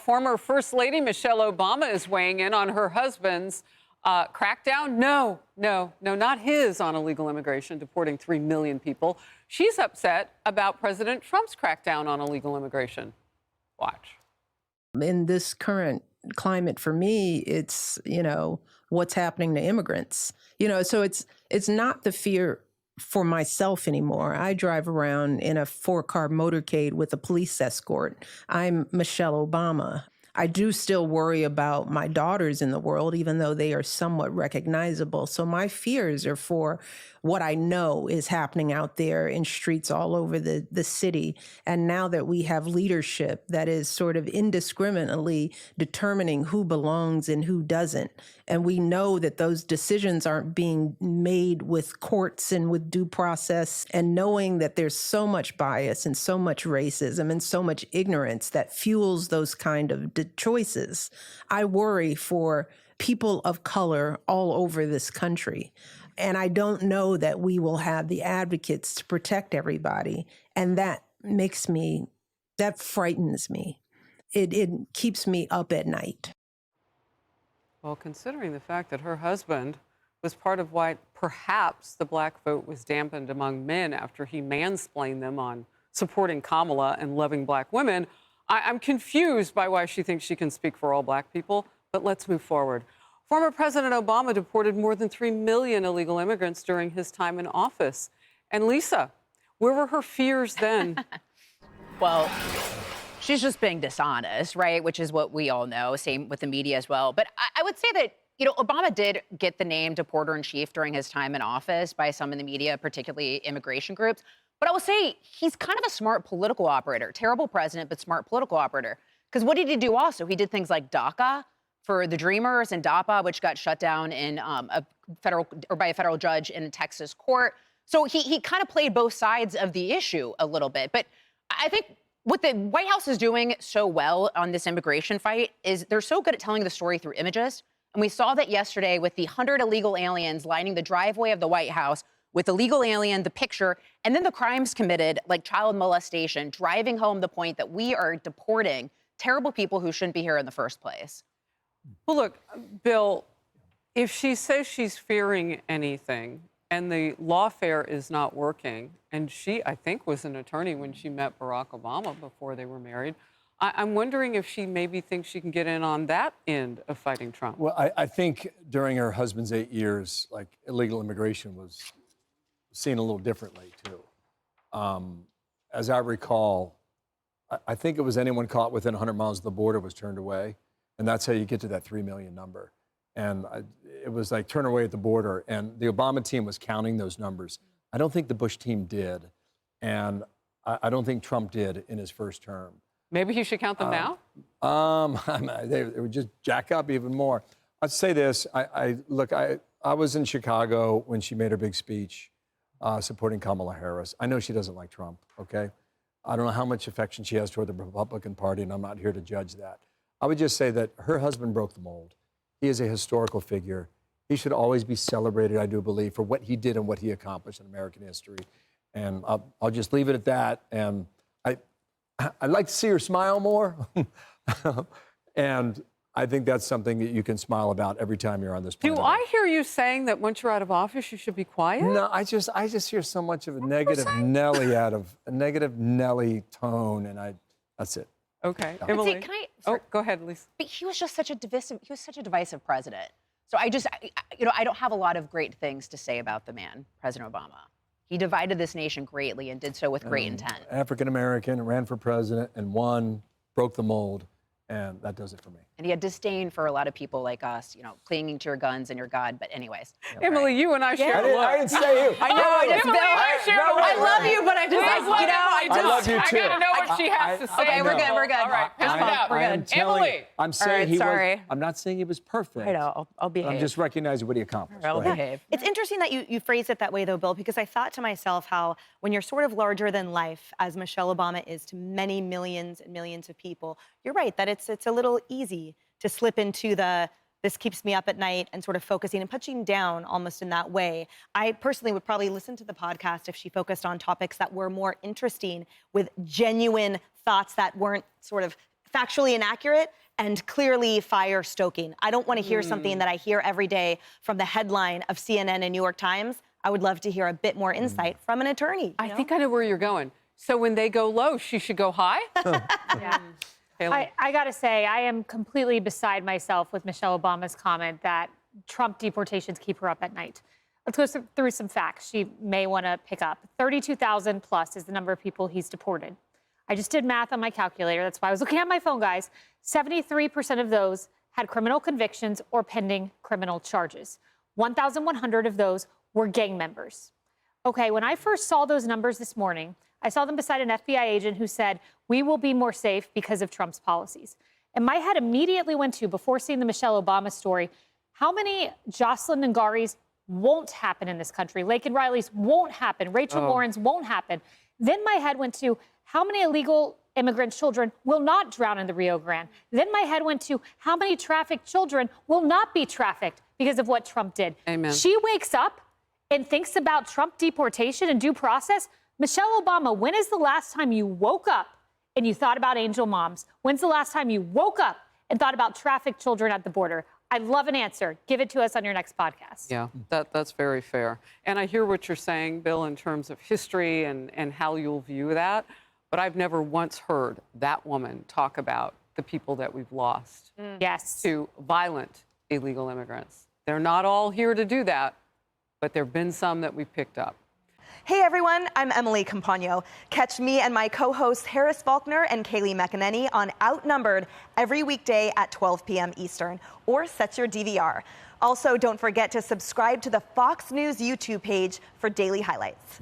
Former First Lady Michelle Obama is weighing in on her husband's crackdown. No, not his on illegal immigration, deporting 3 million people. She's upset about President Trump's crackdown on illegal immigration. Watch. In this current climate, for me, it's, what's happening to immigrants. So it's not the fear for myself anymore. I drive around in a 4-car motorcade with a police escort. I'm Michelle Obama. I do still worry about my daughters in the world, even though they are somewhat recognizable. So my fears are for what I know is happening out there in streets all over the city. And now that we have leadership that is sort of indiscriminately determining who belongs and who doesn't, and we know that those decisions aren't being made with courts and with due process, and knowing that there's so much bias and so much racism and so much ignorance that fuels those kind of choices, I worry for people of color all over this country. And I don't know that we will have the advocates to protect everybody. And that frightens me. It keeps me up at night. Well, considering the fact that her husband was part of why perhaps the black vote was dampened among men after he mansplained them on supporting Kamala and loving black women, I'm confused by why she thinks she can speak for all black people. But let's move forward. Former President Obama deported more than 3 million illegal immigrants during his time in office. And Lisa, where were her fears then? Well, she's just being dishonest, right? Which is what we all know. Same with the media as well. But I would say that, Obama did get the name deporter-in-chief during his time in office by some in the media, particularly immigration groups. But I will say he's kind of a smart political operator. Terrible president, but smart political operator. Because what did he do also? He did things like DACA for the Dreamers and DAPA, which got shut down in by a federal judge in a Texas court. So he kind of played both sides of the issue a little bit. But I think what the White House is doing so well on this immigration fight is they're so good at telling the story through images. And we saw that yesterday with the 100 illegal aliens lining the driveway of the White House with illegal alien, the picture, and then the crimes committed, like child molestation, driving home the point that we are deporting terrible people who shouldn't be here in the first place. Well, look, Bill, if she says she's fearing anything and the lawfare is not working, and she, I think, was an attorney when she met Barack Obama before they were married, I'm wondering if she maybe thinks she can get in on that end of fighting Trump. Well, I think during her husband's 8 years, like, illegal immigration was seen a little differently, too. As I recall, I think it was anyone caught within 100 miles of the border was turned away. And that's how you get to that 3 million number. And it was like turn away at the border. And the Obama team was counting those numbers. I don't think the Bush team did. And I don't think Trump did in his first term. Maybe he should count them now? They would just jack up even more. I'd say this. I was in Chicago when she made her big speech supporting Kamala Harris. I know she doesn't like Trump, okay? I don't know how much affection she has toward the Republican Party, and I'm not here to judge that. I would just say that her husband broke the mold. He is a historical figure. He should always be celebrated, I do believe, for what he did and what he accomplished in American history. And I'll just leave it at that. And I'd like to see her smile more. And I think that's something that you can smile about every time you're on this planet. Do I hear you saying that once you're out of office, you should be quiet? No, I just hear so much of a negative Nelly tone, and that's it. Okay, Yeah. Emily. See, can I? Oh, go ahead, Lisa. But he was just such a divisive president. So I don't have a lot of great things to say about the man, President Obama. He divided this nation greatly and did so with great intent. African American, ran for president and won, broke the mold, and that does it for me. And he had disdain for a lot of people like us, clinging to your guns and your God. But anyways. Emily, you and I share a look. I didn't say you. I know, Emily and I share a look. I love you, but I just, I love you too. I gotta know what she has to say. Okay, we're good. All right, piss it out. We're good. Emily. I'm saying I'm not saying he was perfect. I know, I'll behave. I'm just recognizing what he accomplished. I'll behave. It's interesting that you phrase it that way, though, Bill, because I thought to myself how when you're sort of larger than life, as Michelle Obama is to many millions and millions of people, you're right that it's a little easy to slip into this keeps me up at night and sort of focusing and punching down almost in that way. I personally would probably listen to the podcast if she focused on topics that were more interesting with genuine thoughts that weren't sort of factually inaccurate and clearly fire stoking. I don't want to hear something that I hear every day from the headline of CNN and New York Times. I would love to hear a bit more insight from an attorney. I think I know where you're going. So when they go low, she should go high? Yeah. I got to say, I am completely beside myself with Michelle Obama's comment that Trump deportations keep her up at night. Let's go through some facts she may want to pick up. 32,000 plus is the number of people he's deported. I just did math on my calculator. That's why I was looking at my phone, guys. 73% of those had criminal convictions or pending criminal charges. 1,100 of those were gang members. Okay, when I first saw those numbers this morning, I saw them beside an FBI agent who said, we will be more safe because of Trump's policies. And my head immediately went to, before seeing the Michelle Obama story, how many Jocelyn Ngarys won't happen in this country? Laken Riley's won't happen. Rachel Warren's won't happen. Then my head went to, how many illegal immigrant children will not drown in the Rio Grande? Then my head went to, how many trafficked children will not be trafficked because of what Trump did? Amen. She wakes up and thinks about Trump deportation and due process. Michelle Obama, when is the last time you woke up and you thought about angel moms? When's the last time you woke up and thought about trafficked children at the border? I'd love an answer. Give it to us on your next podcast. Yeah, that's very fair. And I hear what you're saying, Bill, in terms of history and how you'll view that. But I've never once heard that woman talk about the people that we've lost Yes. to violent illegal immigrants. They're not all here to do that, but there have been some that we've picked up. Hey everyone, I'm Emily Campagno. Catch me and my co-hosts Harris Faulkner and Kaylee McEnany on Outnumbered every weekday at 12 p.m. Eastern, or set your DVR. Also, don't forget to subscribe to the Fox News YouTube page for daily highlights.